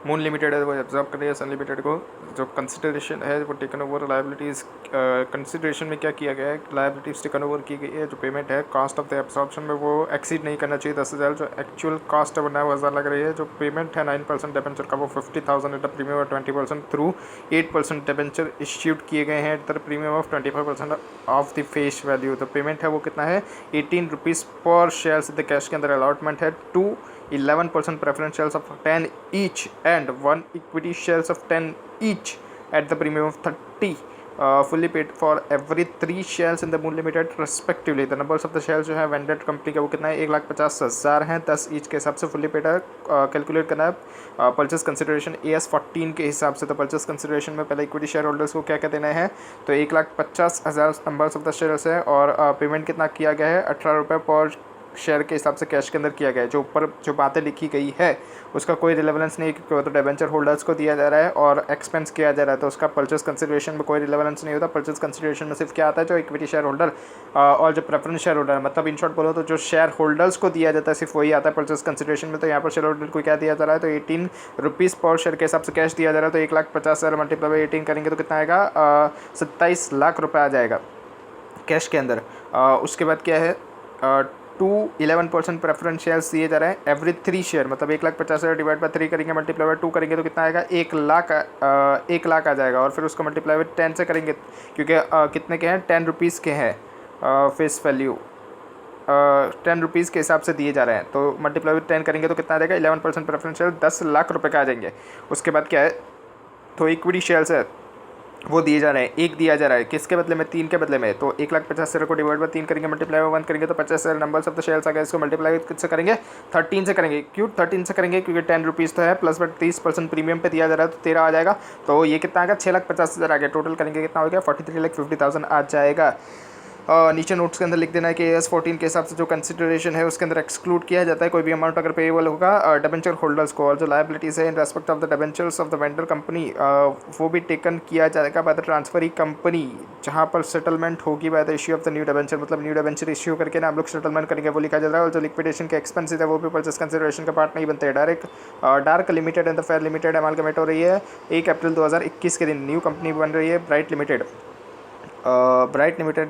Moon limited है वो absorb कर रही है सन लिमिटेड को। जो कंसिडरेशन है वो टेकन ओवर लाइबिलिटीज़ कंसिडरेशन में क्या किया गया है, लाइबिलिटीज़ टेकन ओवर की गई है। जो पेमेंट है कॉस्ट ऑफ द एब्जॉर्प्शन में वो एक्सीड नहीं करना चाहिए 10,000। जो एक्चुअल कॉस्ट है वो 9,000 लग रही है। जो पेमेंट है 9% डिबेंचर का वो 50,000 एट द प्रीमियम और 20% थ्रू 8% डिबेंचर इश्यूड किए गए हैं at the premium of 25% of the face value. तो पेमेंट है वो कितना है 18 रुपीज़ पर शेयर से द कैश के अंदर अलॉटमेंट है। 11% preference shares of 10 each and 1 equity shares of 10 each at the premium of 30 fully paid for every 3 shares in the Moon Limited respectively. The numbers of the shares जो है ended company का वो कितना है 1,50,000 हैं 10 each के हिसाब से फुल्ली पेड है। कैलकुलेट करना है परचेस कंसिडरेशन AS14 के हिसाब से। तो परचेस कंसिडरेशन में पहले इक्विटी शेयर होल्डर्स को क्या क्या देना है, तो 1,50,000 नंबर्स ऑफ द शेयर्स है और पेमेंट कितना किया गया है 18 रुपये पर शेयर के हिसाब से कैश के अंदर किया गया है। जो ऊपर जो बातें लिखी गई है उसका कोई रिलेवेंस नहीं, क्योंकि वो तो डिबेंचर होल्डर्स को दिया जा रहा है और एक्सपेंस किया जा रहा है, तो उसका परचेस कंसिडरेशन में कोई रिलेवेंस नहीं होता। परचेस कंसिडरेशन में सिर्फ क्या आता है, जो इक्विटी शेयर होल्डर और जो प्रेफरेंस शेयर होल्डर, मतलब इन शॉर्ट बोलो तो जो शेयर होल्डर्स को दिया जाता है सिर्फ वही आता है परचेस कंसिडरेशन में। तो यहाँ पर शेयर होल्डर को क्या दिया जा रहा है, तो 18 रुपीज़ पर शेयर के हिसाब से कैश दिया जा रहा है। तो 1,50,000 मल्टीप्लाई बाई 18 करेंगे तो कितना आएगा 27 लाख रुपये आ जाएगा कैश के अंदर। उसके बाद क्या है 11% प्रेफरेंस शेयर्स दिए जा रहे हैं एवरी 3 शेयर, मतलब 1,50,000 डिवाइड बाई 3 करेंगे मल्टीप्लाई बाई 2 करेंगे तो कितना आएगा 1 लाख आ जाएगा। और फिर उसको मल्टीप्लाई बाई 10 से करेंगे, क्योंकि कितने के हैं 10 रुपीज़ के हैं फेस वैल्यू 10 रुपीज़ के हिसाब से दिए जा रहे हैं। तो मल्टीप्लाई बाई 10 करेंगे तो कितना आ जाएगा 11% प्रेफरेंस शेयर 10 लाख रुपये का आ जाएंगे। उसके बाद क्या है, तो इक्विटी शेयर्स है वो दिए जा रहे हैं, एक दिया जा रहा है किसके बदले में 3 के बदले में। तो 1,50,000 को डिवाइड बाई 3 करेंगे मल्टीप्लाई बाई 1 करेंगे तो 50,000 नंबर्स ऑफ द शेयर्स आ गए। इसको मल्टीप्लाई किससे करेंगे 13 से करेंगे। क्यों 13 से करेंगे, क्योंकि 10 रुपीज़ तो है प्लस बट 30% प्रीमियम पे दिया जा रहा है तो 13 आ जाएगा। तो ये कितना आएगा 6,50,000 आ गया। टोटल करेंगे कितना हो गया 43,50,000 आ जाएगा। नीचे नोट्स के अंदर लिख देना है कि AS14 के हिसाब से जो कंसिडरेशन है उसके अंदर एक्सक्लूड किया जाता है कोई भी अमाउंट अगर पेएबल होगा डिबेंचर होल्डर्स को। और जो लायबिलिटीज़ है in respect of the debentures of the vendor company वो भी टेकन किया जाएगा बाय द ट्रांसफरी कंपनी, जहाँ पर सेटलमेंट होगी bye the issue of the new debenture, मतलब न्यू डिबेंचर इश्यू करके ना हम लोग सेटलमेंट करेंगे वो लिखा जा रहा है। और जो लिक्विडेशन के एक्सपेंसेस है वो भी परचेस कंसिडरेशन का पार्ट नहीं बनते हैं। Dark limited and the fair limited amalgamate हो रही है 1 अप्रैल 2021 के दिन। न्यू कंपनी बन रही है ब्राइट लिमिटेड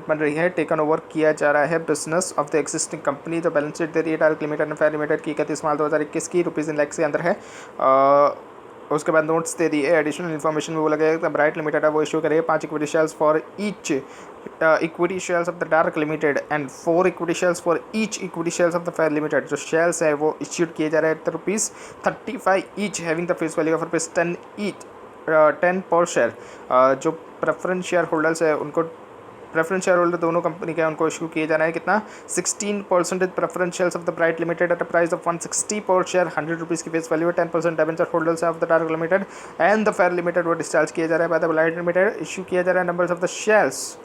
बन रही है, टेकन ओवर किया जा रहा है business of the existing company. तो बैलेंस शीट दे रही है dark limited and fair limited की 31 मार्च 2021 की रुपीज़ इन लैक्स के अंदर है। उसके बाद नोट्स दे दिए एडिशनल इन्फॉर्मेशन में बोला गया है ब्राइट लिमिटेड है वो इशू करेगी 5 equity shares for each equity shares of the dark limited and 4 equity shares for each equity shares of the fair limited. जो शेयर्स है वो इश्यूड किए जा रहे हैं ₹35 each having the face value of ₹10 each 10 पर share. जो preference share holders है उनको प्रेफरेंस शेयर होल्डर दोनों कंपनी के उनको इशू किए जाना है कितना 16% preference shares of the bright limited at a price of 160 पर शेयर 100 रुपीज़ की फेस वैल्यू है। 10% debenture holders of the dark limited and the fair limited वो डिस्चार्ज किया जा रहा है by the bright limited. Issue किया जा रहा है numbers of the shares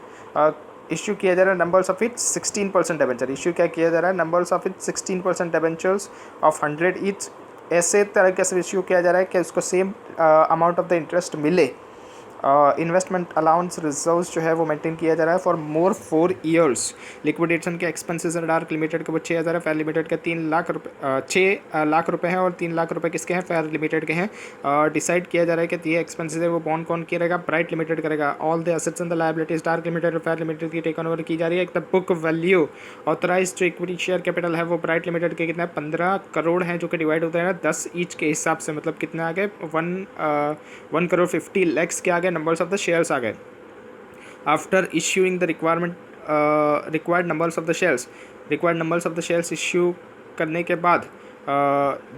issue किया जा रहा है numbers of its 16% debenture. Issue क्या किया जा रहा है numbers of its 16% debentures of 100 each. ऐसे तरीके से इशू किया जा रहा है कि उसको same amount of the interest मिले। इन्वेस्टमेंट अलाउंस रिजर्व्स जो है वो मेंटेन किया जा रहा है फॉर मोर 4 ईयर्स। लिक्विडेशन के एक्सपेंसेस डार्क लिमिटेड के वो 6,000 है, फेयर लिमिटेड के 3 लाख रुपये 6 लाख रुपये हैं और 3 लाख रुपये किसके हैं फेयर लिमिटेड के हैं। डिसाइड किया जा रहा है कि ये एक्सपेंसेस है वो कौन करेगा ब्राइट लिमिटेड करेगा। All the assets and the liabilities dark limited और फेयर लिमिटेड की टेकन ओवर की जा रही है। एक द बुक वैल्यू ऑथराइज जो इक्विटी शेयर कैपिटल है वो ब्राइट लिमिटेड के कितना 15 करोड़ हैं, जो कि डिवाइड होता है 10 ईच के हिसाब से, मतलब कितने आ गए 1 करोड़ 50 लैक्स के आ गए numbers of the shares आ गए। After issuing the required numbers of the shares issue करने के बाद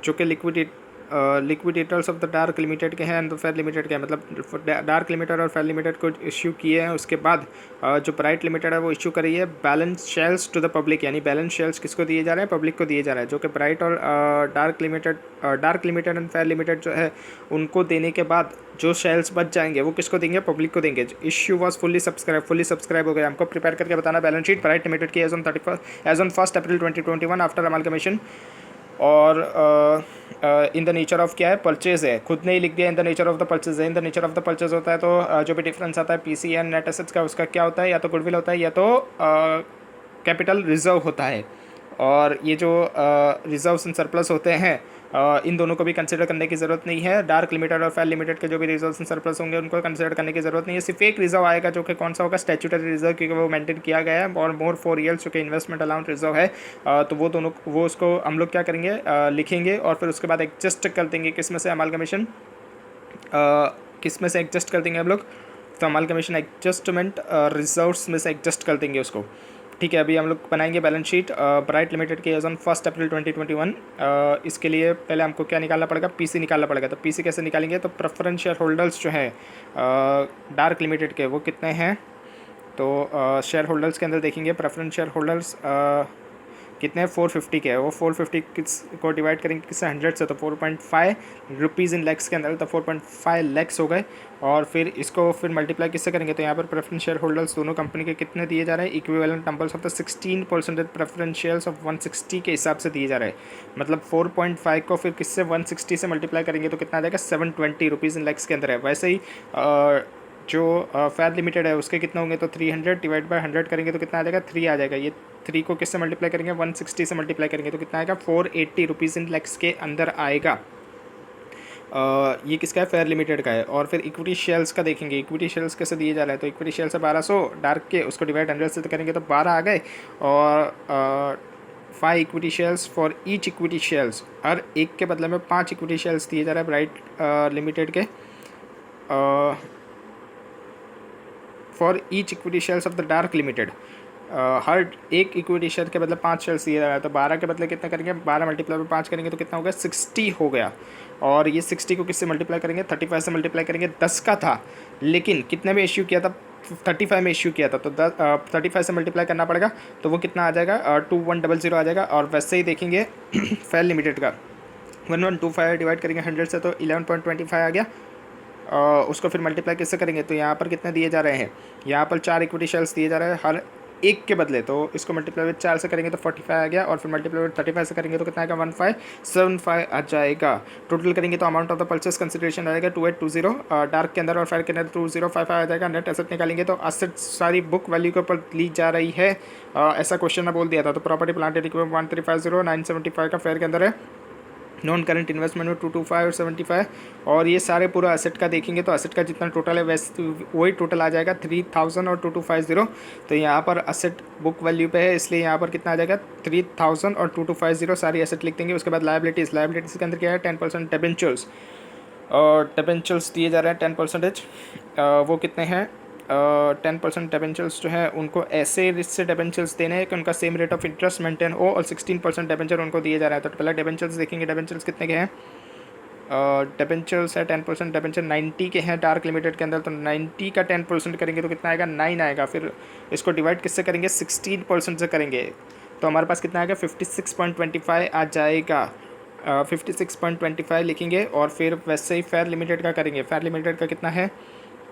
जो कि liquidators of the dark limited के हैं एंड फेयर लिमिटेड के हैं, मतलब डार्क लिमिटेड और फेयर लिमिटेड को इश्यू किए हैं। उसके बाद जो ब्राइट लिमिटेड है वो इश्यू करी है balance shares to the public, यानी बैलेंस शेयर्स किसको दिए जा रहे हैं पब्लिक को दिए जा रहा है। जो कि ब्राइट और dark limited and fair limited जो है उनको देने के बाद जो शेयर्स बच जाएंगे वो किसको देंगे पब्लिक को देंगे। इश्यू वॉज फुल्ली सब्सक्राइब हो गया। हमको प्रिपेयर करके बताना बैलेंस शीट ब्राइट लिमिटेड की as on 1 April 2021 after amalgamation. और इन द नेचर ऑफ क्या है परचेज है, खुद ने ही लिख दिया in the nature of the purchase है। In the nature of the purchase होता है तो जो भी डिफरेंस आता है पीसी एंड नेट एसेट्स का उसका क्या होता है, या तो गुडविल होता है या तो कैपिटल रिजर्व होता है। और ये जो रिजर्व्स एंड सरप्लस होते हैं इन दोनों को भी कंसिडर करने की ज़रूरत नहीं है। डार्क लिमिटेड और फेयर लिमिटेड के जो भी रिजर्व्स एंड सरप्लस होंगे उनको कंसिडर करने की ज़रूरत नहीं है। सिर्फ एक रिजर्व आएगा जो कि कौन सा होगा, स्टैट्यूटरी रिजर्व, क्योंकि वो मेंटेन किया गया है, और मोर 4 ईयर्स जो कि इन्वेस्टमेंट अलाउंस रिजर्व है। तो वो दोनों, वो उसको हम लोग क्या करेंगे, लिखेंगे और फिर उसके बाद एडजस्ट कर देंगे किस में से, अमालगमेशन किस में से एडजस्ट कर देंगे हम लोग, तो अमालगमेशन एडजस्टमेंट रिजर्व्स में से एडजस्ट कर देंगे उसको। ठीक है, अभी हम लोग बनाएंगे बैलेंस शीट ब्राइट लिमिटेड के एज ऑन 1 अप्रैल 2021। इसके लिए पहले हमको क्या निकालना पड़ेगा, पीसी निकालना पड़ेगा। तो पीसी कैसे निकालेंगे, तो प्रेफरेंस शेयर होल्डर्स जो हैं डार्क लिमिटेड के, वो कितने हैं, तो शेयर होल्डर्स के अंदर देखेंगे प्रेफरेंस शेयर होल्डर्स कितने हैं, 450 के है। वो 450 किस को डिवाइड करेंगे किससे, 100 से, तो 4.5 रुपीज़ इन लैक्स के अंदर, तो 4.5 लैक्स हो गए। और फिर इसको फिर मल्टीप्लाई किससे करेंगे, तो यहाँ पर प्रेफरेंस शेयर होल्डर्स दोनों कंपनी के कितने दिए जा रहे हैं, equivalent numbers of the 16% preference shares of 160 के हिसाब से दिए जा रहे हैं। मतलब 4.5 को फिर किससे 160 से मल्टीप्लाई करेंगे तो कितना आ जाएगा, 720 रुपीज़ इन लैक्स के अंदर है। वैसे ही जो फेयर लिमिटेड है उसके कितने होंगे, तो 300 डिवाइड बाय 100 करेंगे तो कितना आ जाएगा, 3 आ जाएगा। ये 3 को किससे मल्टीप्लाई करेंगे, 160 से मल्टीप्लाई करेंगे तो कितना आएगा, 480 रुपीज़ इन लैक्स के अंदर आएगा। ये किसका है, फेयर लिमिटेड का है। और फिर इक्विटी शेयर्स का देखेंगे, इक्विटी शेयर्स कैसे दिए जा रहे हैं, तो इक्विटी शेयर्स है 1200, डार्क के उसको डिवाइड 100 से करेंगे तो 12 आ गए। और 5 equity shares for each equity shares, हर एक के बदले में 5 इक्विटी शेयर्स दिए जा रहे हैं ब्राइट लिमिटेड के। For each equity shares of the dark limited, हर एक इक्विटी शेयर के बदले 5 शेयर्स दिए जा रहा है। तो 12 के बदले कितना करेंगे, 12 मल्टीप्लाई में 5 करेंगे तो कितना हो गया, 60 हो गया। और ये 60 को किससे मल्टीप्लाई करेंगे, 35 से मल्टीप्लाई करेंगे। 10 का था लेकिन कितने में इश्यू किया था, 35 में इश्यू किया था, तो 35 से मल्टीप्लाई करना पड़ेगा। तो वो कितना आ जाएगा, 2100 आ जाएगा। और वैसे ही देखेंगे फेयर लिमिटेड का 1125 डिवाइड करेंगे 100 से तो 11.25 आ गया। उसको फिर मल्टीप्लाई किससे करेंगे, तो यहाँ पर कितने दिए जा रहे हैं, यहाँ पर 4 इक्विटी शेयर्स दिए जा रहे हैं हर एक के बदले। तो इसको मल्टीप्लाई विद 4 से करेंगे तो 45 आ गया। और फिर मल्टीप्लाई विद 35 से करेंगे तो कितना आएगा, 1575 आ जाएगा। टोटल करेंगे तो amount of the purchase consideration आएगा 2820, डार्क के अंदर और फेयर के अंदर 2055 आ जाएगा। नेट एसेट निकालेंगे तो एसेट सारी बुक वैल्यू के ऊपर ली जा रही है। ऐसा क्वेश्चन ने बोल दिया था। तो प्रॉपर्टी प्लांट एंड इक्विपमेंट 1350, 975 का फेयर के अंदर है। नॉन करंट इन्वेस्टमेंट में 225 और 75। और ये सारे पूरा एसेट का देखेंगे तो एसेट का जितना टोटल है वैसे वही टोटल आ जाएगा 3000 और 2250। तो यहाँ पर एसेट बुक वैल्यू पे है इसलिए यहाँ पर कितना आ जाएगा, 3000 और 2250 सारी एसेट लिख देंगे। उसके बाद लायबिलिटीज़, लायबिलिटीज़ के अंदर क्या है, 10% डिबेंचर्स, और डिबेंचर्स दिए जा रहे हैं 10%। वो कितने हैं, 10% डिबेंचर्स जो है उनको ऐसे इससे डिबेंचर्स देने हैं कि उनका same rate of interest maintain हो, और 16% डिबेंचर उनको दिए जा रहा है। तो पहले डिबेंचर्स देखेंगे, डिबेंचर्स कितने के हैं, डिबेंचर्स है 10%, डिबेंचर 90 के हैं डार्क लिमिटेड के अंदर। तो 90 का 10% करेंगे तो कितना आएगा, 9 आएगा। फिर इसको डिवाइड किससे करेंगे, 16% से करेंगे तो हमारे पास कितना आएगा, 56.25 आ जाएगा। 56.25 लिखेंगे। और फिर वैसे ही फेयर लिमिटेड का करेंगे, फेयर लिमिटेड का कितना है,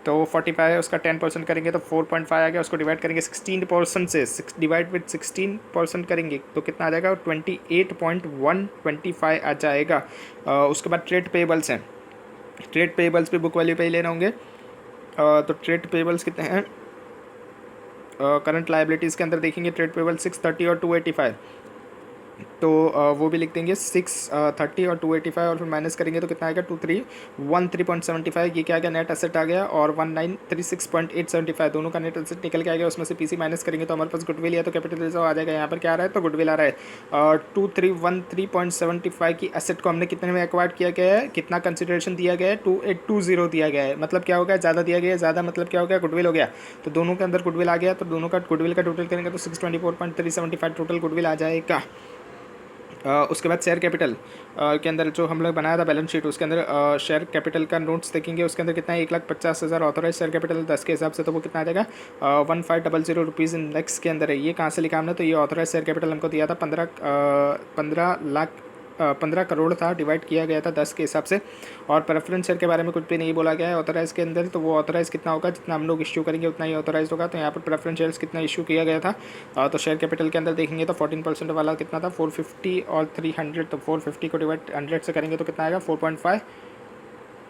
तो 45 है, उसका 10% करेंगे तो 4.5 आ गया। उसको डिवाइड करेंगे 16% से, डिवाइड विद 16% करेंगे तो कितना आ जाएगा, 28.125 आ जाएगा। उसके बाद ट्रेड पेबल्स हैं, ट्रेड पेबल्स भी बुक वैल्यू पे ही लेने होंगे। तो ट्रेड पेबल्स कितने हैं, करंट लाइबिलिटीज़ के अंदर देखेंगे ट्रेड पेबल 630 और 285। तो वो भी लिख देंगे 630 और 285, और फिर माइनस करेंगे तो कितना आएगा, 2313.75। ये क्या आ गया, नेट एसेट आ गया। और 1936.875 दोनों का नेट एसेट निकल के आ गया। उसमें से पीसी माइनस करेंगे तो हमारे पास गुडविल है, तो कैपिटल रिजर्व आ जाएगा। यहाँ पर क्या आ रहा है, तो गुडविल आ रहा है। 2313.75 की एसेट को हमने कितने में एक्वायर किया गया है, कितना कंसिडरेशन दिया गया है, 2820 दिया गया है। मतलब क्या हो गया, ज़्यादा दिया गया है, ज़्यादा मतलब क्या हो गया, गुडविल हो गया। तो दोनों के अंदर गुडविल आ गया। तो दोनों का गुडविल का टोटल करेंगे तो 624.375 टोटल गुडविल आ जाएगा। उसके बाद शेयर कैपिटल के अंदर जो हम लोग बनाया था बैलेंस शीट, उसके अंदर शेयर कैपिटल का नोट्स देखेंगे। उसके अंदर कितना है, 1,50,000 ऑथोराइज शेयर कैपिटल 10 के हिसाब से, तो वो कितना आ जाएगा, 1500 रुपीज़ इंडेक्स के अंदर है। ये कहाँ से लिखा हमने, तो ये ऑथोराइज शेयर कैपिटल हमको दिया था 15 करोड़ था, डिवाइड किया गया था 10 के हिसाब से। और प्रेफरेंस शेयर के बारे में कुछ भी नहीं बोला गया है ऑथोराइज के अंदर। तो वो ऑथोराइज कितना होगा, जितना हम लोग इश्यू करेंगे उतना ही ऑथोराइज होगा। तो यहाँ पर प्रेफरेंस शेयर्स कितना इशू किया गया था, तो शेयर कैपिटल के अंदर देखेंगे तो 14% वाला कितना था, 450 और 300। तो 450 को डिवाइड 100 से करेंगे तो कितना आएगा, 4.5।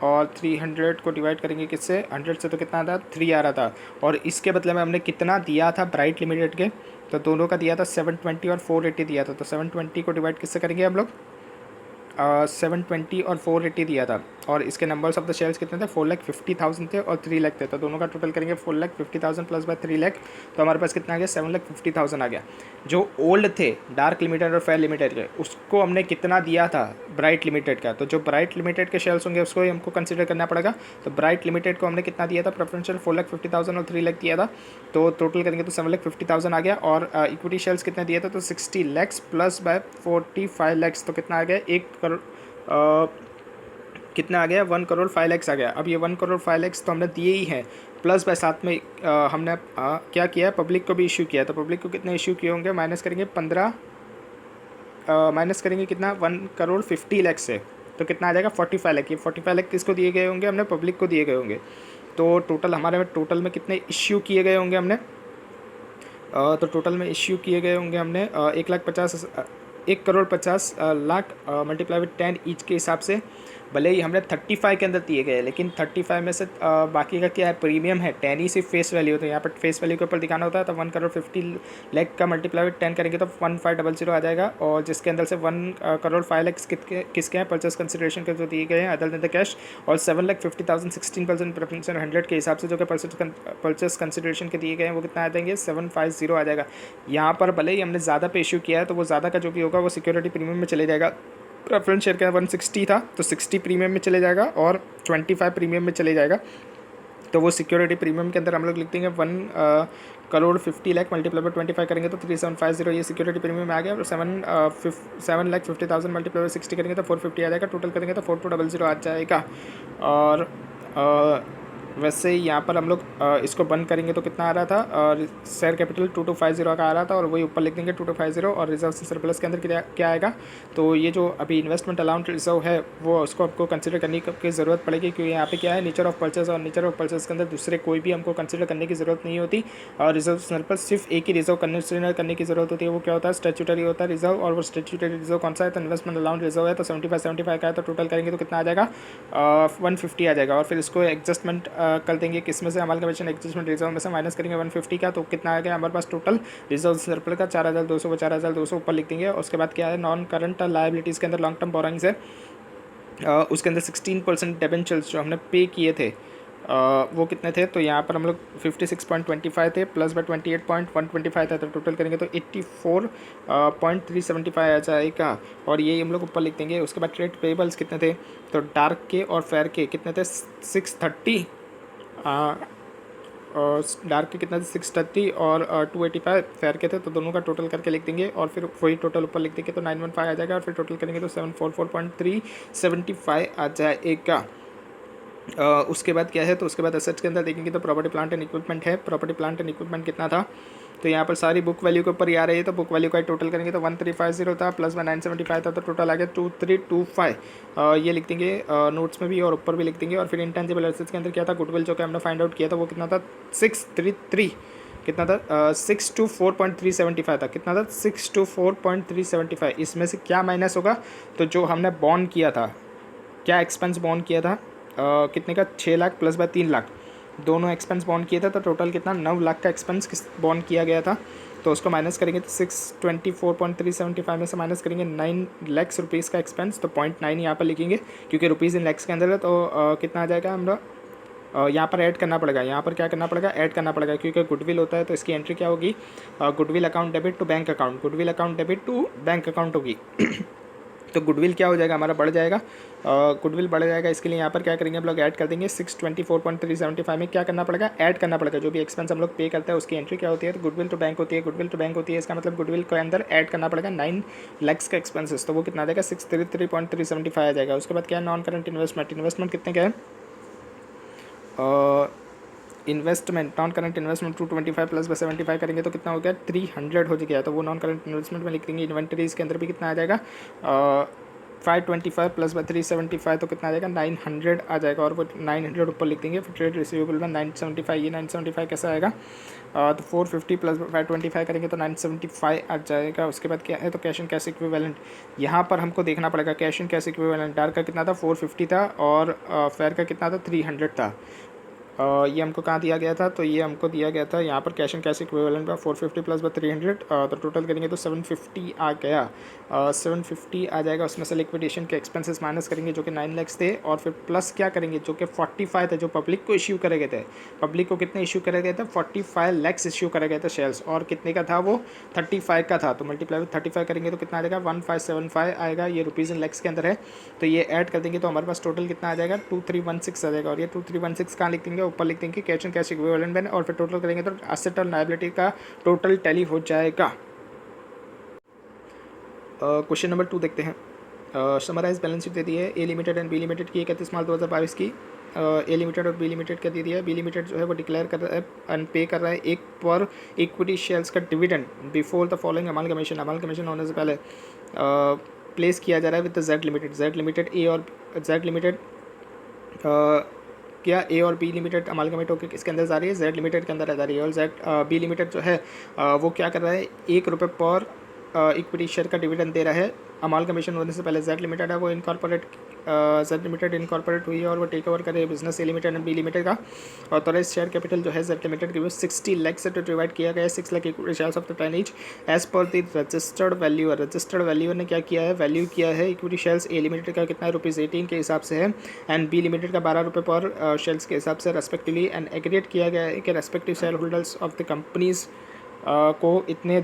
और 300 को डिवाइड करेंगे किससे, 100 से, तो कितना था, 3 आ रहा था। और इसके बदले में हमने कितना दिया था ब्राइट लिमिटेड के, तो दोनों का दिया था 720 और 480 दिया था। तो 720 को डिवाइड किससे करेंगे हम लोग, 720 और 480 दिया था, और इसके नंबर्स ऑफ द शेयर्स कितने थे, 4,50,000 थे और 3 लाख थे। तो दोनों का टोटल करेंगे 4,50,000 प्लस बाय 3 लाख, तो हमारे पास कितना आ गया, 7,50,000 आ गया। जो ओल्ड थे डार्क लिमिटेड और फेयर लिमिटेड के, उसको हमने कितना दिया था ब्राइट लिमिटेड का, तो जो ब्राइट लिमिटेड के शेयर्स होंगे उसको ही हमको कंसिडर करना पड़ेगा। तो ब्राइट लिमिटेड को हमने कितना दिया था प्रेफरेंशियल, 4,50,000 और 3 लाख दिया था, तो टोटल करेंगे तो 7,50,000 आ गया। और इक्विटी शेयर्स कितने दिए थे, तो 60 लैक्स प्लस बाय 45 लैक्स, तो कितना आ गया, 1 करोड़ कितना आ गया, 1,05,00,000 आ गया। अब ये 1,05,00,000 तो हमने दिए ही हैं, प्लस बाय साथ में हमने क्या किया, पब्लिक को भी इशू किया। तो पब्लिक को कितने इशू किए होंगे, माइनस करेंगे 15, माइनस करेंगे कितना, 1,50,00,000 से, तो कितना आ जाएगा 45 लाख। ये 45 लाख किसको दिए गए होंगे, हमने पब्लिक को दिए गए होंगे। तो टोटल हमारे टोटल में कितने इश्यू किए गए होंगे हमने, तो टोटल में इश्यू किए गए होंगे हमने 1,50,00,000 मल्टीप्लाई विद 10 ईच के हिसाब से। भले ही हमने 35 के अंदर दिए गए, लेकिन 35 में से बाकी का क्या है, प्रीमियम है, 10 ही सिर्फ फेस वैल्यू, तो यहाँ पर फेस वैल्यू के ऊपर दिखाना होता है। तो 1,50,00,000 का मल्टीप्लाई विद 10 करेंगे तो 1500 आ जाएगा, और जिसके अंदर से 1,05,00,000 किसके हैं, परचेस कंसिडरेशन के जो दिए गए हैं अदर देन द कैश, और 7,50,000 16% प्रेफरेंस 100 के हिसाब से जो कि परचेस कंसिडरेशन के दिए गए हैं वो कितना आ जाएंगे, 750 आ जाएगा। यहाँ पर भले ही हमने ज़्यादा पे इशू किया है, तो वो ज़्यादा का जो भी होगा वो सिक्योरिटी प्रीमियम में चले जाएगा। प्रेफरेंस शेयर का 160 था, तो 60 प्रीमियम में चले जाएगा और 25 प्रीमियम में चले जाएगा। तो वो सिक्योरिटी प्रीमियम के अंदर हम लोग लिख देंगे 1,50,00,000 मल्टीप्लाई बाय 25 करेंगे तो 3750, ये सिक्योरिटी प्रीमियम में आ गया। और 7,50,000 मल्टीप्लाई बाय 60 करेंगे तो 450 आ जाएगा, टोटल करेंगे तो 4,200 आ जाएगा। और वैसे यहाँ पर हम लोग इसको बंद करेंगे तो कितना आ रहा था, शेयर कैपिटल 2250 का आ रहा था, और वही ऊपर लिख देंगे 2250। और रिजर्व सरप्लस के अंदर क्या आएगा, तो ये जो अभी इन्वेस्टमेंट अलाउंस रिजर्व है वो उसको आपको कंसिडर करने की ज़रूरत पड़ेगी, क्योंकि यहाँ पे क्या है, नेचर ऑफ परचेस, और नेचर ऑफ परचेस के अंदर दूसरे कोई भी हमको कंसिडर करने की ज़रूरत नहीं होती। और रिजर्व सरप्लस सिर्फ एक ही रिजर्व कंसिडर करने की ज़रूरत होती है, वो क्या होता है, स्टैट्यूटरी होता है रिजर्व। और वो स्टैट्यूटरी रिजर्व कौन सा है, तो इन्वेस्टमेंट अलाउंस रिजर्व है, तो 75 का है, तो टोटल करेंगे तो कितना आ जाएगा, 150 आ जाएगा। और फिर इसको एडजस्टमेंट कर देंगे किसमें से, हमारे कमीशन एडजस्टमेंट रिजर्व में से माइनस करेंगे 150 का, तो कितना आ गया हमारे पास टोटल रिजर्व सरप्लस का 4,200, 4,200 ऊपर लिख देंगे। उसके बाद क्या है, नॉन करंट लायबिलिटीज़ के अंदर लॉन्ग टर्म बोरोइंग्स है, उसके अंदर 16% डिबेंचर्स जो हमने पे किए थे वो कितने थे, तो यहाँ पर हम लोग 56.25 थे, प्लस बाय 28.125 था, तो टोटल करेंगे तो 84.375 आ जाएगा। और ये हम लोग ऊपर लिख देंगे। उसके बाद ट्रेड पेबल्स कितने थे, तो डार्क के और फेयर के कितने थे, 630, और डार्क के कितना थे 630 और 285 फेयर के थे, तो दोनों का टोटल करके लिख देंगे। और फिर वही टोटल ऊपर लिख देंगे तो 915 आ जाएगा, और फिर टोटल करेंगे तो 744.375 आ जाएगा। उसके बाद क्या है, तो उसके बाद एसेट्स के अंदर देखेंगे तो प्रॉपर्टी प्लांट एंड इक्विपमेंट है। प्रॉपर्टी प्लांट एंड इक्विपमेंट कितना था, तो यहाँ पर सारी बुक वैल्यू के ऊपर ही आ रही है, तो बुक वैल्यू का टोटल करेंगे तो 1350 था, प्लस में 975 था, तो टोटल आ गया 2325। ये लिख देंगे नोट्स में भी और ऊपर भी लिख देंगे। और फिर इंटेंजिबल एसेट्स के अंदर क्या था, गुडविल जो कि हमने फाइंड आउट किया था वो कितना था, 633 कितना था, 624.375 था, कितना था 624.375। इसमें से क्या माइनस होगा, तो जो हमने बॉन्ड किया था, क्या एक्सपेंस बॉन्ड किया था, कितने का, 6 लाख प्लस बाय 3 लाख, दोनों एक्सपेंस बॉन्ड किए थे, तो टोटल कितना 9 लाख का एक्सपेंस बॉन्ड किया गया था। तो उसको माइनस करेंगे तो 624.375 में से माइनस करेंगे 9 लाख रुपीज़ का एक्सपेंस, तो 0.9 यहाँ पर लिखेंगे क्योंकि रुपीज़ इन लैक्स के अंदर है। तो कितना आ जाएगा, हम लोग यहाँ पर ऐड करना पड़ेगा, यहाँ पर क्या करना पड़ेगा, ऐड करना पड़ेगा, क्योंकि गुडविल होता है तो इसकी एंट्री क्या होगी, goodwill account debit to bank account, goodwill account debit to bank account होगी। तो गुडविल क्या हो जाएगा, हमारा बढ़ जाएगा, गुडविल बढ़ जाएगा। इसके लिए यहाँ पर क्या करेंगे, हम लोग ऐड कर देंगे 624.375 में क्या करना पड़ेगा, ऐड करना पड़ेगा, जो भी एक्सपेंस हम लोग पे करते हैं उसकी एंट्री क्या होती है, तो गुडविल टू बैंक होती है, गुडविल टू बैंक होती है, इसका मतलब गुडविल के अंदर ऐड करना पड़ेगा 9 लाख का एक्सपेंसेस, तो वो कितना आ जाएगा 633.375 आ जाएगा। उसके बाद क्या है, नॉन करंट इन्वेस्टमेंट, इन्वेस्टमेंट कितने का है, investment non current investment 225 plus 75 करेंगे तो कितना हो गया, 300 हो गया, तो वो नॉन करंट इन्वेस्टमेंट में लिख देंगे। इन्वेंटरीज के अंदर भी कितना आ जाएगा, 525 प्लस 375, तो कितना आ जाएगा 900 आ जाएगा, और वो 900 ऊपर लिख देंगे। फिर ट्रेड रिसीवेबल में 975, ये 975 कैसा आएगा, तो 450 प्लस 525 करेंगे तो 975 आ जाएगा। उसके बाद क्या है, तो कैश एंड कैश इक्विवेलेंट, यहाँ पर हमको देखना पड़ेगा cash and cash equivalent, dark का कितना था 450 था, और फेयर का कितना था 300 था। ये हमको कहाँ दिया गया था, तो ये हमको दिया गया था यहाँ पर कैश एंड कैश इक्विवेलेंट का 450 प्लस 300, तो टोटल करेंगे तो 750 आ गया। 750 आ जाएगा, उसमें से लिक्विडेशन के एक्सपेंसेस माइनस करेंगे जो कि 9 लाख थे, और फिर प्लस क्या करेंगे जो कि 45 थे जो पब्लिक को इश्यू करे गए थे। पब्लिक को कितने इश्यू करे गए थे, 45 लैक्स इश्यू करे गए थे शेयर्स, और कितने का था वो 35 का था, तो मल्टीप्लाई विद 35 करेंगे तो कितना आ जाएगा 1575 आएगा। ये रुपीज़ इन लैक्स के अंदर है, तो ये ऐड कर देंगे तो हमारे पास टोटल कितना आ जाएगा 2316 आ जाएगा। और ये 2316 कहाँ लिख देंगे, ऊपर लिख देंगे कैश एंड कैश इक्विवेलेंट में, और फिर टोटल करेंगे तो एसेट और लायबिलिटी का टोटल टैली हो जाएगा। क्वेश्चन नंबर 2 देखते हैं। समराइज बैलेंस शीट दे दी है ए लिमिटेड एंड बी लिमिटेड की 31 मार्च 2022 की। ए लिमिटेड और बी लिमिटेड का दे दिया है। बी लिमिटेड जो है वो डिक्लेयर कर रहा है एंड पे कर रहा है एक पर इक्विटी शेयर्स का dividend before the following amalgamation होने से पहले प्लेस किया जा रहा है विद जेड लिमिटेड ए और जेड लिमिटेड क्या ए और बी लिमिटेड अमालगमेट होकर किसके अंदर जा रही है, जेड लिमिटेड के अंदर जा रही है। और जेड बी लिमिटेड जो है वो क्या कर रहा है, ₹1 पर इक्विटी शेयर का डिविडेंड दे रहा है। अमालगमेशन होने से पहले जेड लिमिटेड है वो जेड लिमिटेड इनकॉर्पोरेट हुई है और वो टेक ओवर करे business A Limited and B Limited का। ऑथराइज शेयर कैपिटल जो है जेड लिमिटेड की वो 60 लाख से डिवाइड किया गया है, 6 lakh equity shares of the plan each as per the registered valuer ने क्या किया है, वैल्यू किया है इक्विटी शेयर्स ए लिमिटेड का कितना है ₹18 के हिसाब से है, एंड बी लिमिटेड का ₹12 पर शेयर्स के हिसाब से रेस्पेक्टिवली, एंड एग्रीगेट किया गया है कि respective share holders of the companies को इतना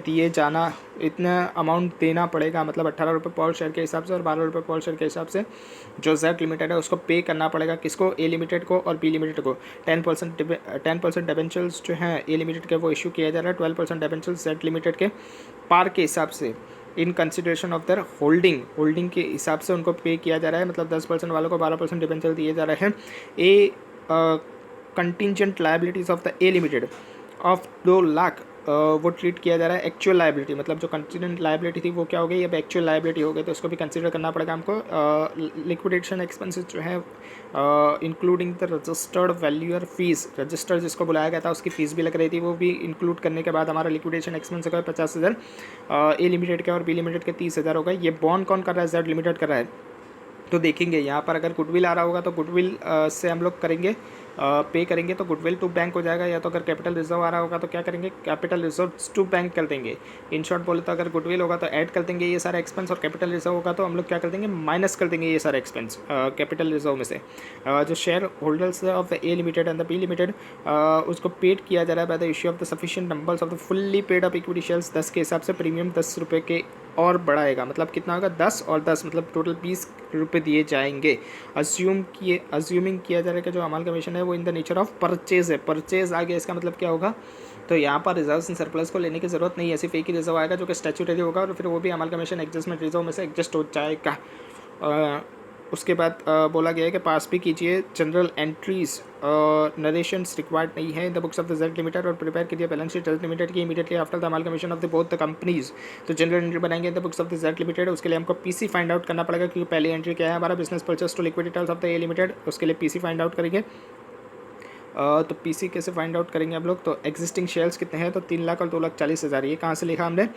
अमाउंट देना पड़ेगा, मतलब ₹18 पर शेयर के हिसाब से और ₹12 पर शेयर के हिसाब से जो जेड लिमिटेड है उसको पे करना पड़ेगा। किसको, ए लिमिटेड को और बी लिमिटेड को। 10% डिबेंचर्स जो हैं ए लिमिटेड के वो इशू किया जा रहा है, 12% डिबेंचर्स जेड लिमिटेड के पार के हिसाब से in consideration of their holding के हिसाब से उनको पे किया जा रहा है। मतलब 10% वालों को 12% डिबेंचर दिए जा रहे हैं। A contingent liabilities of the A limited of 2 lakh वो ट्रीट किया जा रहा है एक्चुअल लायबिलिटी, मतलब जो कंटिजेंट लायबिलिटी थी वो क्या हो गई, अब एक्चुअल लायबिलिटी हो गई, तो उसको भी कंसीडर करना पड़ेगा हमको। लिक्विडेशन एक्सपेंसेस जो है including the registered valuer fees, register जिसको बुलाया गया था उसकी फ़ीस भी लग रही थी, वो भी इंक्लूड करने के बाद हमारा लिक्विडेशन एक्सपेंस होगा 50,000 ए लिमिटेड का, और बी लिमिटेड के 30,000 होगा। ये बॉन्ड कौन कर रहा है, जेड लिमिटेड कर रहा है। तो देखेंगे यहाँ पर अगर गुडविल आ रहा होगा तो गुडविल से हम लोग करेंगे पे करेंगे तो गुडविल टू बैंक हो जाएगा, या तो अगर कैपिटल रिजर्व आ रहा होगा तो क्या करेंगे, कैपिटल रिजर्व टू बैंक कर देंगे। इन शॉर्ट बोले तो अगर गुडविल होगा तो ऐड कर देंगे ये सारा एक्सपेंस, और कैपिटल रिजर्व होगा तो हम लोग क्या कर देंगे, माइनस कर देंगे ये सारा एक्सपेंस कैपिटल रिजर्व में से। जो share holders of the A Limited and the B Limited उसको पेड किया जा रहा है by the issue of the sufficient numbers of the fully paid up equity shares 10 के हिसाब से प्रीमियम ₹10 के और बढ़ाएगा, मतलब कितना होगा 10 और 10 मतलब टोटल ₹20 दिए जाएंगे। अज्यूमिंग किया जा रहा है कि जो अमालगमेशन है वो इन द नेचर ऑफ परचेज है। परचेज आ गया, इसका मतलब क्या होगा, तो यहाँ पर रिजर्व्स इन सरप्लस को लेने की जरूरत नहीं है, सिर्फ एक ही रिजर्व आएगा जो कि स्टैट्यूटरी होगा, और फिर वो भी अमालगमेशन एडजस्टमेंट रिजर्व में से एडजस्ट हो जाएगा। उसके बाद बोला गया है कि पास भी कीजिए जनरल एंट्रीज नरेशंस रिक्वायर्ड नहीं है in the books of the Z limited, और प्रिपेयर कीजिए बैलेंस शीट जेड लिमिटेड की immediately after the amalgamation of the both the companies. तो जनरल एंट्री बनाएंगे in the books of the Z limited, उसके लिए हमको पीसी फाइंड आउट करना पड़ेगा, क्योंकि पहली एंट्री क्या है हमारा, business purchase to liquidities of the A limited, उसके लिए पीसी फाइंड आउट करेंगे। तो पीसी कैसे फाइंड आउट करेंगे हम लोग, तो एग्जिस्टिंग शेयर्स कितने हैं, तो 3 लाख और 2,40,000, ये कहाँ से लिखा हमने,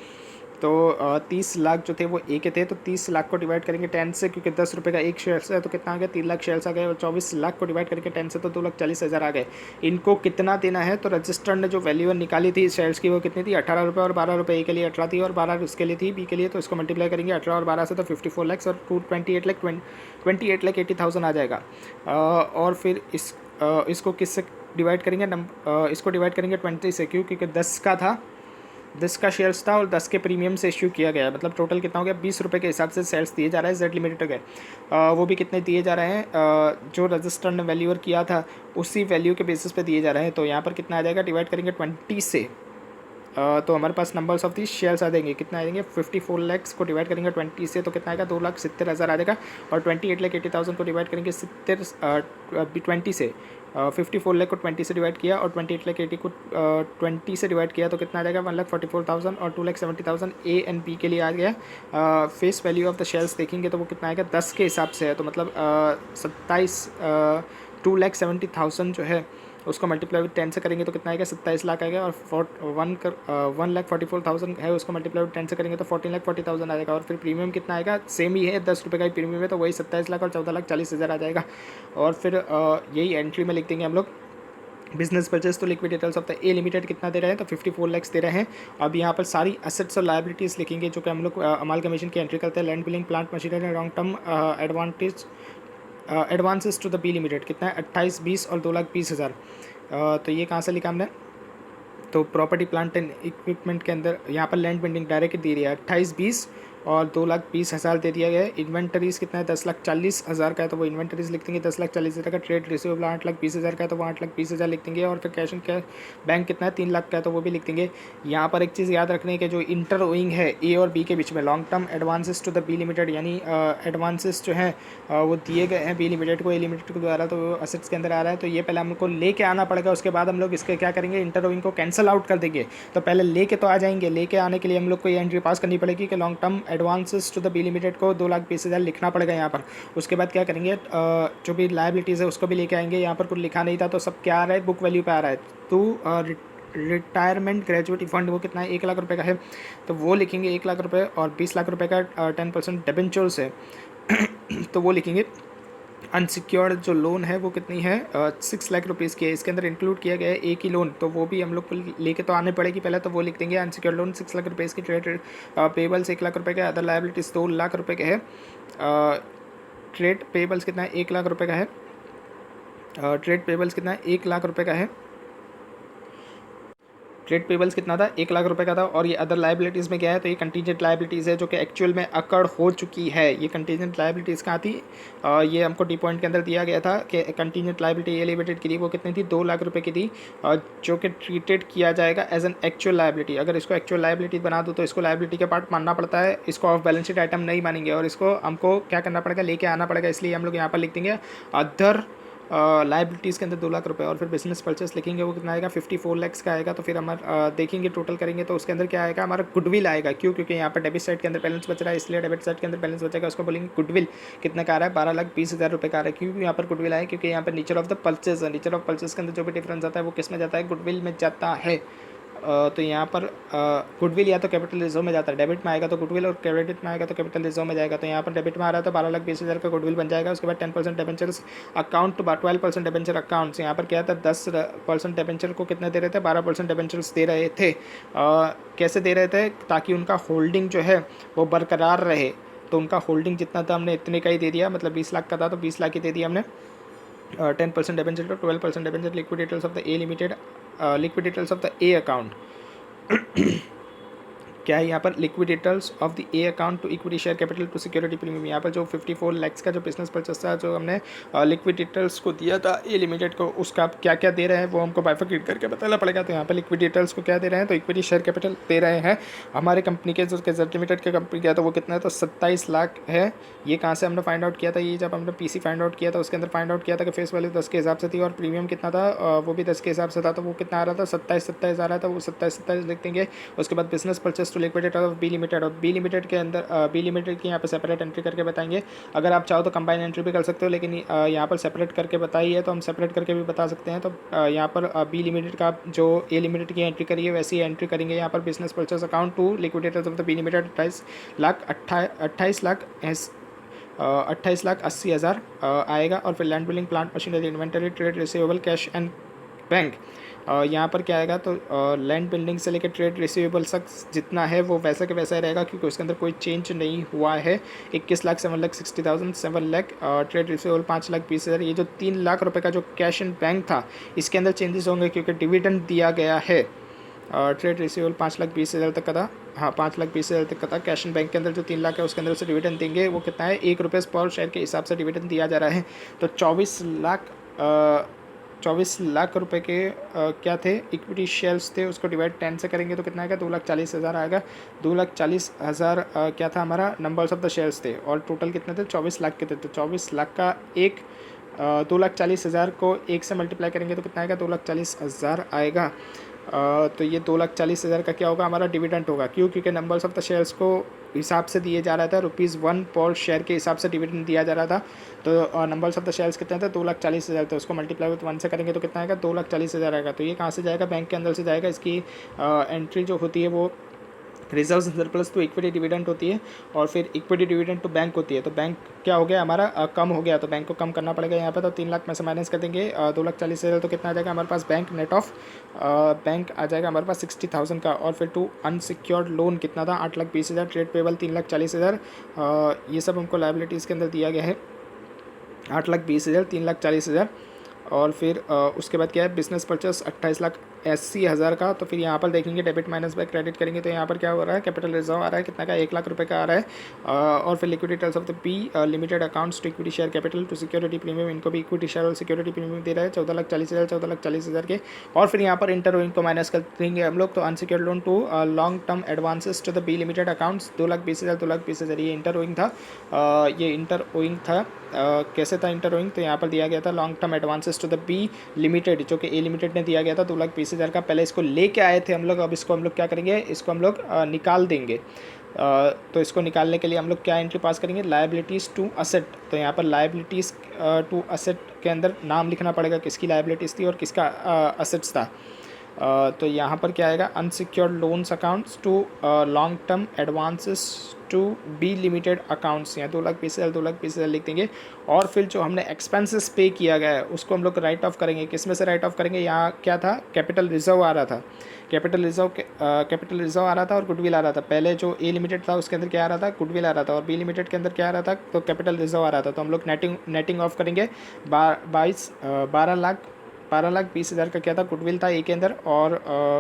तो 30 लाख जो थे वो ए के थे, तो 30 लाख को डिवाइड करेंगे 10 से, क्योंकि ₹10 का एक शेयर है तो कितना आ गया 3 लाख शेयर्स आ गए, और 24 लाख को डिवाइड करके 10 से तो 2,40,000 आ गए। इनको कितना देना है, तो रजिस्टर्ड ने जो वैल्यू निकाली थी शेयर्स की वो कितनी थी, ₹18 और ₹12 ए के लिए 18 थी और 12 उसके लिए थी बी के लिए, तो इसको मल्टीप्लाई करेंगे 18 और 12 से तो 54 लाख और 28,80,000 आ जाएगा। और फिर इसको किससे डिवाइड करेंगे, इसको डिवाइड करेंगे 20 से, क्योंकि 10 का था, 10 का शेयर्स था और 10 के प्रीमियम से इश्यू किया गया, मतलब टोटल कितना हो गया ₹20 के हिसाब से शेयर्स दिए जा रहे हैं जेड लिमिटेड के। वो भी कितने दिए जा रहे हैं, जो रजिस्टर्ड ने वैल्यूअर किया था उसी वैल्यू के बेसिस पे दिए जा रहे हैं। तो यहाँ पर कितना आ जाएगा, डिवाइड करेंगे 20 से, तो हमारे पास नंबर्स ऑफ दी शेयर्स आ जाएंगे, कितना आ जाएंगे 54 लाख को डिवाइड करेंगे 20 से तो कितना आएगा 2,70,000 आ जाएगा, और 28,80,000 को डिवाइड करेंगे 20 से, 54 लाख को 20 से डिवाइड किया और 28,80,000 को 20 से डिवाइड किया तो कितना आ जाएगा 1,44,000 और 2,70,000 ए एंड बी के लिए आ गया। Face value of the shares देखेंगे तो वो कितना आएगा 10 के हिसाब से है, तो मतलब 2,70,000 जो है उसको मल्टीप्लाई विद 10 से करेंगे तो कितना आएगा 27 लाख आएगा, और 1,44,000 है उसको मल्टीप्लाई विद 10 से करेंगे तो 14,40,000 आ जाएगा। और फिर प्रीमियम कितना आएगा, सेम ही है ₹10 का ही प्रीमियम है, तो वही 27 लाख और 14,40,000 आ जाएगा। और फिर यही एंट्री में लिख देंगे हम लोग बिजनेस परचेस तो liquid details of the A limited कितना दे रहे हैं, तो 54 लैक्स दे रहे हैं। अब यहाँ पर सारी असेट्स और लायबिलिटीज़ लिखेंगे जो कि हम लोग अमालगमेशन की एंट्री करते हैं। Land building plant machinery long term advances to the B Limited कितना है 28, 20 और 2,20,000। तो ये कहाँ से लिखा हमने, तो प्रॉपर्टी प्लांट एंड इक्विपमेंट के अंदर यहाँ पर लैंड बिल्डिंग डायरेक्ट दे रही है 28, 20 और 2,20,000 दे दिया गया है। इन्वेंटरीज़ कितना है 10,40,000 का है, तो वो इन्वेंटरीज़ लिख देंगे 10,40,000 का। ट्रेड रिसीवेबल 8,20,000 का है, तो वो 8,20,000 लिख देंगे। और फिर कैश एंड कैश बैंक कितना है 3 लाख का है, तो वो भी लिख देंगे। यहाँ पर एक चीज़ याद रखने की, जो इंटर ओइंग है ए और बी के बीच में, long term advances to the B Limited, यानी एडवांसेस जो हैं वो दिए गए हैं बी लिमिटेड को ए लिमिटेड के द्वारा, तो असेट्स के अंदर आ रहा है। तो ये पहले हमको लेके आना पड़ेगा, उसके बाद हम लोग इसके क्या करेंगे, इंटर ओइंग को कैंसिल आउट कर देंगे। तो पहले लेके तो आ जाएंगे, लेके आने के लिए हम लोग को ये एंट्री पास करनी पड़ेगी कि long term advances to the B Limited को 2,20,000 लिखना पड़ेगा यहाँ पर। उसके बाद क्या करेंगे, जो भी लायबिलिटीज़ है उसको भी लेके आएंगे। यहाँ पर कुछ लिखा नहीं था, तो सब क्या आ रहा है, बुक वैल्यू पे आ रहा है। तो रिटायरमेंट ग्रेजुएटी फंड वो कितना है 1 लाख रुपए का है, तो वो लिखेंगे 1 लाख रुपए। और 20 लाख रुपए का 10% डिबेंचर्स है तो वो लिखेंगे। अनसिक्योर्ड जो लोन है वो कितनी है 6 लाख रुपीज़ की है, इसके अंदर इंक्लूड किया गया है एक ही लोन, तो वो भी हम लोग को लेके तो आने पड़ेगी पहले, तो वो लिख देंगे अनसिक्योर्ड लोन 6 लाख रुपीज़ की। ट्रेड पेबल्स 1 लाख रुपए के, अदर लायबिलिटीज़ 2 लाख रुपए के है। ट्रेड पेबल्स कितना है 1 लाख रुपए का है। ट्रेड पेबल्स कितना है 1 लाख रुपए का है। ट्रेड पेबल्स कितना था 1 लाख रुपए का था। और ये अदर लाइबिलिटीज़ में क्या है, तो ये कंटीजेंट लाइबिलिटीज़ है जो कि एक्चुअल में अकड़ हो चुकी है। ये कंटीजेंट लाइबिलिटीज़ कहाँ थी, ये हमको डी पॉइंट के अंदर दिया गया था कि कंटीजेंट लाइबिलिटी ए लिमिटेड की थी, वो कितनी थी 2 लाख रुपए की थी, जो कि ट्रीटेड किया जाएगा एज एन एक्चुअल लाइबिलिटी। अगर इसको एक्चुअल लाइबिलिटी बना दो तो इसको लाइबिलिटी का पार्ट मानना पड़ता है, इसको ऑफ बैलेंस शीट आइटम नहीं मानेंगे, और इसको हमको क्या करना पड़ेगा, लेके आना पड़ेगा। इसलिए हम लोग यहाँ पर लिख देंगे अदर लाइबिलिटीज़ के अंदर 2 लाख रुपए। और फिर बिजनेस परचेस लिखेंगे, वो कितना आएगा 54 लैक्स का आएगा। तो फिर हमारा देखेंगे टोटल करेंगे तो उसके अंदर क्या आएगा, हमारा गुडविल आएगा। क्यों, क्योंकि यहाँ पर डेबिट साइड के अंदर बैलेंस बच रहा है, इसलिए डेबिट साइड के अंदर बैलेंस बचेगा, उसको बोलेंगे गुडविल। कितना का आ रहा है 12,20,000 रुपये का आ रहा है। क्यों यहाँ पर गुडविल आए, क्योंकि यहाँ पर नेचर ऑफ द परचेज है। नेचर ऑफ परचेज के अंदर जो भी डिफरेंस आता है वो किस में जाता है, गुडविल में जाता है। तो यहाँ पर गुडविल या तो कैपिटल रिजर्व में जाता है, डेबिट में आएगा तो गुडविल, और क्रेडिट में आएगा तो कैपिटल रिजर्व में जाएगा। तो यहाँ पर डेबिट में आ रहा है तो 12,20,000 का गुडविल बन जाएगा। उसके बाद 10% debentures account to 12% debenture accounts. यहाँ पर क्या था 10% डिबेंचर को कितने दे रहे थे, 12% डिबेंचर्स दे रहे थे। कैसे दे रहे थे, ताकि उनका होल्डिंग जो है वो बरकरार रहे। तो उनका होल्डिंग जितना था हमने इतने का ही दे दिया, मतलब 20 लाख का था तो 20 लाख ही दे दिया हमने। 10% debenture to 12% debenture. Liquid details of the A Limited, liquid details of the A account क्या है यहाँ पर, liquid details of the A account to equity share capital to security premium. यहाँ पर जो 54 लैक्स का जो बिजनेस परचेस था, जो हमने लिक्विड डिटेल्स को दिया था ए लिमिटेड को, उसका क्या क्या दे रहे हैं वो हमको बाइफरकेट करके बताना पड़ेगा। तो यहाँ पर लिक्विड डिटेल्स को क्या दे रहे हैं, तो इक्विटी शेयर कैपिटल दे रहे हैं हमारे कंपनी के, जो केज़र लिमिटेड के कंपनी का, तो वो कितना है, तो 27 लाख है। ये कहाँ से हमने फाइंड आउट किया था, ये जब हमने पीसी फाइंड आउट किया था उसके अंदर फाइंड आउट किया था कि फेस वैल्यू 10 के हिसाब से थी, और प्रीमियम कितना था वो भी 10 के हिसाब से था। तो वो कितना आ रहा था 27 आ रहा था, वो 27 लिख देंगे। उसके बाद business purchase to liquidate of B Limited, और बी लिमिटेड के अंदर बी लिमिटेड की यहाँ पर सेपरेट एंट्री करके बताएंगे। अगर आप चाहो तो कंबाइन एंट्री भी कर सकते हो, लेकिन यहाँ पर सेपरेट करके बताई है तो हम सेपरेट करके भी बता सकते हैं। तो यहाँ पर बी लिमिटेड का जो ए लिमिटेड की एंट्री करिए वैसी एंट्री करेंगे। यहाँ पर business purchase account to liquidators of the B Limited 28,80,000 आएगा। और फिर land building plant machinery inventory trade receivable cash and bank, यहाँ पर क्या आएगा, तो लैंड बिल्डिंग से लेकर ट्रेड रिसीवेबल तक जितना है वो वैसा के वैसा ही रहेगा, क्योंकि उसके अंदर कोई चेंज नहीं हुआ है। 21 लाख 7,60,000 7 लाख, ट्रेड रिसीवेबल 5,20,000। ये जो 3 लाख रुपए का जो कैश एंड बैंक था इसके अंदर चेंजेस होंगे, क्योंकि डिविडेंड दिया गया है। ट्रेड रिसीवेबल 5,20,000 तक का था, हाँ 5,20,000 तक का था। कैश एंड बैंक के अंदर जो 3 लाख है उसके अंदर उसे डिविडेंड देंगे, वो कितना है 1 रुपये पर शेयर के हिसाब से डिविडेंड दिया जा रहा है। तो 24 लाख रुपए के क्या थे, इक्विटी शेयर्स थे, उसको डिवाइड 10 से करेंगे तो कितना आएगा 2,40,000 आएगा। 2,40,000 क्या था हमारा, नंबर्स ऑफ द शेयर्स थे, और टोटल कितने थे 24 लाख के थे। तो 24 लाख का 2,40,000 को 1 से मल्टीप्लाई करेंगे तो कितना आएगा 2,40,000 आएगा। तो ये 2,40,000 का क्या होगा, हमारा डिविडेंड होगा। क्यों, क्योंकि नंबर्स ऑफ द शेयर्स को हिसाब से दिए जा रहा था, ₹1 पर शेयर के हिसाब से डिविडेंड दिया जा रहा था। तो नंबर्स ऑफ द शेयर्स कितने थे 2,40,000, तो उसको मल्टीप्लाई विद 1 से करेंगे तो कितना आएगा 2,40,000 आएगा। तो ये कहाँ से जाएगा, बैंक के अंदर से जाएगा। इसकी एंट्री जो होती है वो रिजर्व्स इन सरप्लस तो इक्विटी डिविडेंड होती है और फिर इक्विटी डिविडेंड तो बैंक होती है। तो बैंक क्या हो गया हमारा कम हो गया, तो बैंक को कम करना पड़ेगा यहाँ पे। तो 3 लाख में से माइनस कर देंगे 2,40,000, तो कितना आ जाएगा हमारे पास बैंक नेट ऑफ बैंक आ जाएगा हमारे पास 60,000 का। और फिर टू अनसिक्योर्ड लोन कितना था 8,20,000, ट्रेड पेबल 3,40,000, ये सब हमको लाइबिलिटीज़ के अंदर दिया गया है 8,20,000, 3,40,000। और फिर उसके बाद क्या है बिजनेस परचेस 28,80,000 का। तो फिर यहाँ पर देखेंगे डेबिट माइनस बाय क्रेडिट करेंगे तो यहाँ पर क्या हो रहा है कैपिटल रिजर्व आ रहा है कितना का 1,00,000 रुपये का आ रहा है। और फिर liquidity of the B Limited accounts to equity share capital to security premium, इनको भी इक्विटी शेयर और सिक्योरिटी प्रीमियम दे रहा है 14,40,000, 14,40,000 के। और फिर यहाँ पर इंटर को माइनस कर देंगे हम लोग। तो unsecured loan to long term advances to the B Limited accounts 2,20,000, 2,20,000 ये इंटर था। ये इंटर था कैसे था इंटर तो यहाँ पर दिया गया था long term advances to the B Limited, जो कि ए लिमिटेड ने दिया गया था 2,20,000 का। पहले इसको लेके आए थे हम लोग, अब इसको हम लोग क्या करेंगे, इसको हम लोग निकाल देंगे। तो इसको निकालने के लिए हम लोग क्या एंट्री पास करेंगे, लायबिलिटीज़ टू असेट। तो यहाँ पर लायबिलिटीज़ टू असेट के अंदर नाम लिखना पड़ेगा किसकी लायबिलिटीज़ थी और किसका असेट्स था। तो यहाँ पर क्या आएगा unsecured loans accounts to long term advances to B Limited accounts, यहाँ 2,20,000, 2,20,000 लिख देंगे। और फिर जो हमने एक्सपेंसेस पे किया गया है उसको हम लोग राइट ऑफ करेंगे। किस में से राइट ऑफ करेंगे, यहाँ क्या था कैपिटल रिजर्व आ रहा था, कैपिटल रिजर्व आ रहा था और गुडविल आ रहा था। पहले जो ए लिमिटेड था उसके अंदर क्या आ रहा था गुडविल आ रहा था और बी लिमिटेड के अंदर क्या आ रहा था तो कैपिटल रिजर्व आ रहा था। तो हम लोग नेटिंग ऑफ करेंगे 12,20,000 का क्या था गुडविल था ए के अंदर और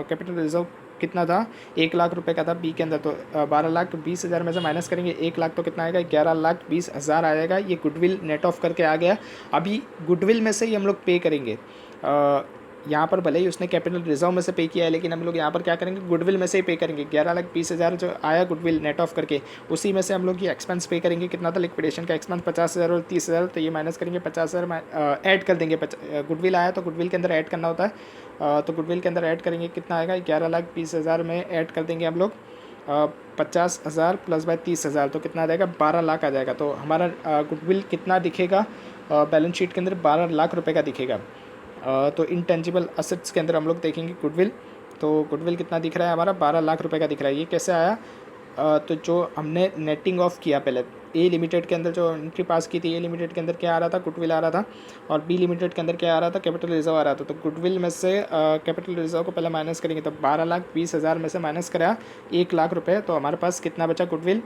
कैपिटल रिजर्व कितना था 1,00,000 रुपये का था बी के अंदर। तो 12,20,000 में से माइनस करेंगे 1,00,000 तो कितना आएगा 11,20,000 आएगा। ये गुडविल नेट ऑफ करके आ गया। अभी गुडविल में से ही हम लोग पे करेंगे। यहाँ पर भले ही उसने कैपिटल रिजर्व में से पे किया है लेकिन हम लोग यहाँ पर क्या करेंगे गुडविल में से ही पे करेंगे। 11,20,000 जो आया गुडविल नेट ऑफ करके उसी में से हम लोग ये एक्सपेंस पे करेंगे। कितना था लिक्विडेशन का एक्सपेंस 50,000 और 30,000, तो ये माइनस करेंगे 50,000 ऐड कर देंगे। गुडविल आया तो गुडविल के अंदर ऐड करना होता है। तो गुडविल के अंदर ऐड करेंगे कितना आएगा 11,20,000 में ऐड कर देंगे हम लोग 50,000 प्लस बाय 30,000 तो कितना आ जाएगा 12,00,000 आ जाएगा। तो हमारा गुडविल कितना दिखेगा बैलेंस शीट के अंदर 12,00,000 रुपये का दिखेगा। तो इंटेंजिबल असेट्स के अंदर हम लोग देखेंगे गुडविल, तो गुडविल कितना दिख रहा है हमारा 12,00,000 रुपये का दिख रहा है। ये कैसे आया तो जो हमने नेटिंग ऑफ किया पहले ए लिमिटेड के अंदर जो एंट्री पास की थी ए लिमिटेड के अंदर क्या आ रहा था गुडविल आ रहा था और बी लिमिटेड के अंदर क्या आ रहा था कैपिटल रिजर्व आ रहा था। तो गुडविल में से कैपिटल रिजर्व को पहले माइनस करेंगे तो 12,20,000 में से माइनस करा 1,00,000 रुपये, तो हमारे पास कितना बचा गुडविल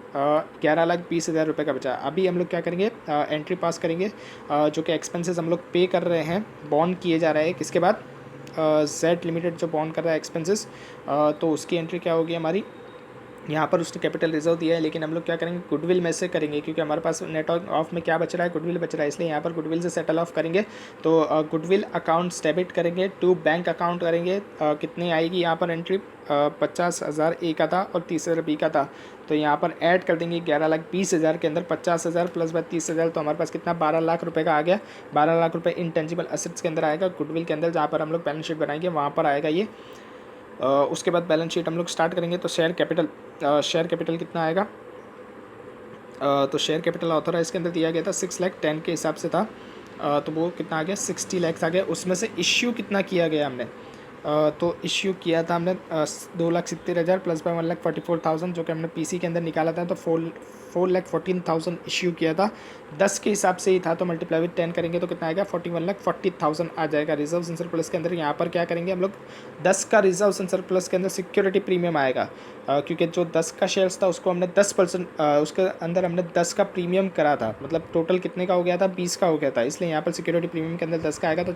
11,20,000 रुपये का बचा। अभी हम लोग क्या करेंगे एंट्री पास करेंगे जो कि एक्सपेंसेस हम लोग पे कर रहे हैं बॉन्ड किए जा रहे हैं किसके बाद जेड लिमिटेड जो बॉन्ड कर रहा है एक्सपेंसेस, तो उसकी एंट्री क्या होगी हमारी यहाँ पर उसने कैपिटल रिजर्व दिया है लेकिन हम लोग क्या करेंगे गुडविल में से करेंगे क्योंकि हमारे पास नेट ऑफ में क्या बच रहा है गुडविल बच रहा है, इसलिए यहाँ पर गुडविल से सेटल ऑफ करेंगे। तो गुडविल अकाउंट्स डेबिट करेंगे टू बैंक अकाउंट करेंगे कितनी आएगी यहाँ पर एंट्री 50,000 ए का था और 30,000 बी का था। तो यहाँ पर ऐड कर देंगे 11,20,000 के अंदर 50,000 प्लस बाय 30,000 तो हमारे पास कितना 12,00,000 रुपये का आ गया। 12,00,000 रुपये इंटेंजिबल असेट्स के अंदर आएगा गुडविल के अंदर जहाँ पर हम लोग बैलेंस शीट बनाएंगे वहाँ पर आएगा ये। उसके बाद बैलेंस शीट हम लोग स्टार्ट करेंगे तो शेयर कैपिटल कितना आएगा तो शेयर कैपिटल ऑथराइज के अंदर दिया गया था 6,10,000 के हिसाब से था। तो वो कितना आ गया 60 लाख आ गया। उसमें से इश्यू कितना किया गया हमने तो इश्यू किया था हमने 2,70,000 प्लस बाय 1,44,000 जो कि हमने पीसी के अंदर निकाला था। तो 4,14,000 इश्यू किया था 10 के हिसाब से ही था तो मल्टीप्लाई विद 10 करेंगे तो कितना आएगा 41,40,000 आ जाएगा। रिजर्व इन सरप्लस के अंदर यहाँ पर क्या करेंगे हम लोग 10 का रिजर्व इन सरप्लस के अंदर सिक्योरिटी प्रीमियम आएगा क्योंकि जो 10 का शेयर्स था उसको हमने 10% उसके अंदर हमने 10 का प्रीमियम करा था, मतलब टोटल कितने का हो गया था 20 का हो गया था, इसलिए यहाँ पर सिक्योरिटी प्रीमियम के अंदर 10 का आएगा। तो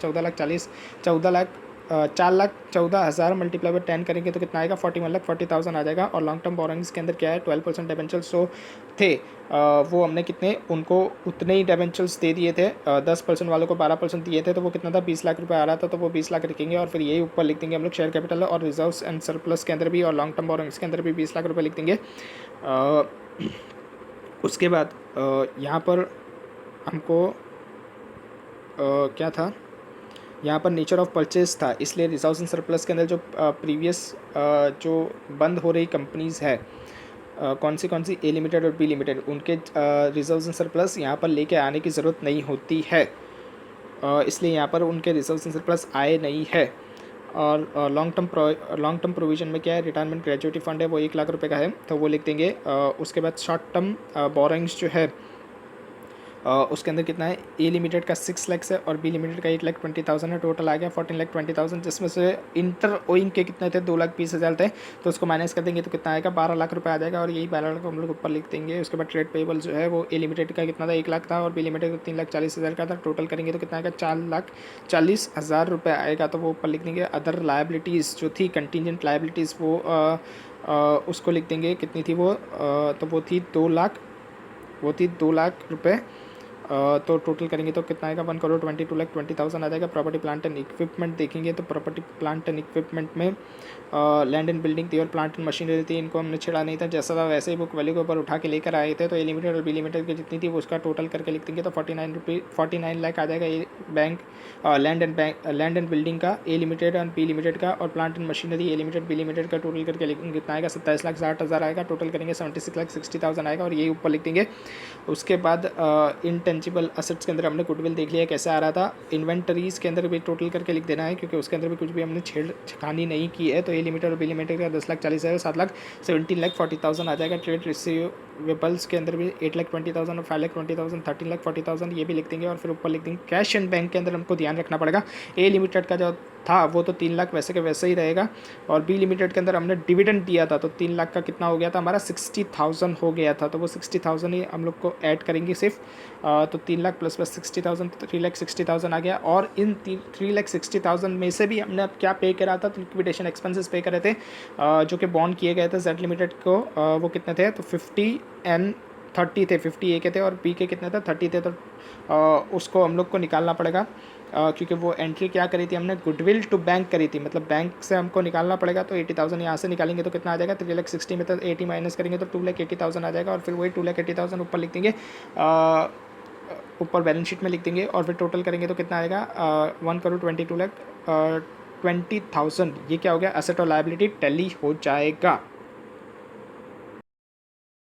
4,14,000 मल्टीप्लाई बाय 10 करेंगे तो कितना आएगा 41,40,000 आ जाएगा। और लॉन्ग टर्म बोरोइंग्स के अंदर क्या है 12% डिबेंचर्स जो थे वो हमने कितने उनको उतने ही डिबेंचर्स दे दिए थे 10% वालों को 12% दिए थे तो वो कितना था 20 लाख रुपए आ रहा था। तो वो 20 लाख रखेंगे और फिर यही ऊपर लिख देंगे हम लोग शेयर कैपिटल और रिजर्व्स एंड सरप्लस के अंदर भी और लॉन्ग टर्म बोरोइंग्स के अंदर भी 20 लाख रुपये लिख देंगे। उसके बाद यहाँ पर हमको क्या था यहाँ पर नेचर ऑफ परचेज था, इसलिए रिजर्व्स एंड सरप्लस के अंदर जो प्रीवियस जो बंद हो रही कंपनीज़ है कौन सी ए लिमिटेड और बी लिमिटेड उनके रिजर्व्स एंड सरप्लस यहाँ पर लेके आने की ज़रूरत नहीं होती है, इसलिए यहाँ पर उनके रिजर्व्स एंड सरप्लस आए नहीं है। और लॉन्ग टर्म प्रोविज़न में क्या है, रिटायरमेंट ग्रेजुएटी फंड है वो 1 लाख रुपए का है, तो वो लिख देंगे। उसके बाद शॉर्ट टर्म बोरोइंग्स जो है उसके अंदर कितना है, ए लिमिटेड का 6 लाख है और बी लिमिटेड का 8,20,000 है, टोटल आ गया 14,20,000, जिसमें से इंटर ओइंग के कितने थे, 2,20,000 थे, तो उसको माइनस कर देंगे तो कितना आएगा, 12 लाख रुपए आ जाएगा, और यही 12 लाख हम लोग ऊपर लिख देंगे। उसके बाद ट्रेड पेबल जो है वो ए लिमिटेड का कितना था, 1 लाख था, और बी लिमिटेड का 3,40,000 का था, टोटल करेंगे तो कितना आएगा, 4,40,000 रुपये आएगा, तो वो ऊपर लिख देंगे। अदर लाइबिलिटीज़ जो थी, कंटीजेंट लाइबिलिटीज़, वो उसको लिख देंगे, कितनी थी वो, तो वो थी 2 लाख रुपये। तो टोटल करेंगे तो कितना आएगा, 1,22,20,000 आ जाएगा। प्रॉपर्टी प्लांट एंड इक्विपमेंट देखेंगे तो प्रॉपर्टी प्लांट एंड इक्विपमेंट में लैंड एंड बिल्डिंग थी और प्लांट एंड मशीनरी थी, इनको हमने छेड़ा नहीं था, जैसा था वैसे ही बुक वैल्यू के ऊपर उठा के लेकर आए थे। तो ए लिमिटेड और बी लिमिटेड की जितनी थी वो उसका टोटल करके लिख देंगे तो 49 लाख आ जाएगा। ये बैंक लैंड एंड बिल्डिंग का ए लिमिटेड और बी लिमिटेड का, और plant and machinery A Limited B Limited का टोटल करके लिखेंगे कितना आएगा, 27,60,000 आएगा, टोटल करेंगे 76,60,000 आएगा, और यही ऊपर लिख देंगे। उसके बाद इंटेंजिबल असेट्स के अंदर हमने गुडविल देख लिया कैसे आ रहा था। इन्वेंटरीज़ के अंदर भी टोटल करके लिख देना है, क्योंकि उसके अंदर भी कुछ भी हमने छेड़खानी नहीं की है। तो ए लिमिटेड और बी लिमिटेड का 10,40,000, 7,17,40,000 आ जाएगा। ट्रेड रिसीवेबल्स के अंदर भी 8,20,000 और 5,20,000, 13,40,000 ये भी लिख देंगे, और फिर ऊपर लिख देंगे कैश एंड बैंक के अंदर हमको ध्यान रखना पड़ेगा। ए लिमिटेड का जो था वो तो 3 लाख वैसे के वैसे ही रहेगा, और बी लिमिटेड के अंदर हमने डिविडेंड दिया था तो 3 लाख का कितना हो गया था हमारा, 60,000 हो गया था, तो वो 60,000 ही हम लोग को ऐड करेंगे सिर्फ। तो 3 लाख प्लस 60,000, 3,60,000 आ गया। और इन 3,60,000 में से भी हमने अब क्या पे करा था, तो लिक्विडेशन एक्सपेंसेस पे करे थे, जो कि बॉन्ड किए गए थे जेड लिमिटेड को। वो कितने थे, तो 50 एंड 30 थे, 50 ए के थे और बी के कितने थे, 30 थे। तो उसको हम लोग को निकालना पड़ेगा, क्योंकि वो एंट्री क्या करी थी हमने, गुडविल टू बैंक करी थी, मतलब बैंक से हमको निकालना पड़ेगा। तो 80,000 यहाँ से निकालेंगे तो कितना आ जाएगा, 3,60,000 में तो 80 माइनस करेंगे तो 2,80,000 आ जाएगा, और फिर वही 2,80,000 ऊपर लिख देंगे, ऊपर बैलेंस शीट में लिख देंगे, और फिर टोटल करेंगे तो कितना आएगा, 1,22,20,000। ये क्या हो गया, एसेट और लायबिलिटी टैली हो जाएगा।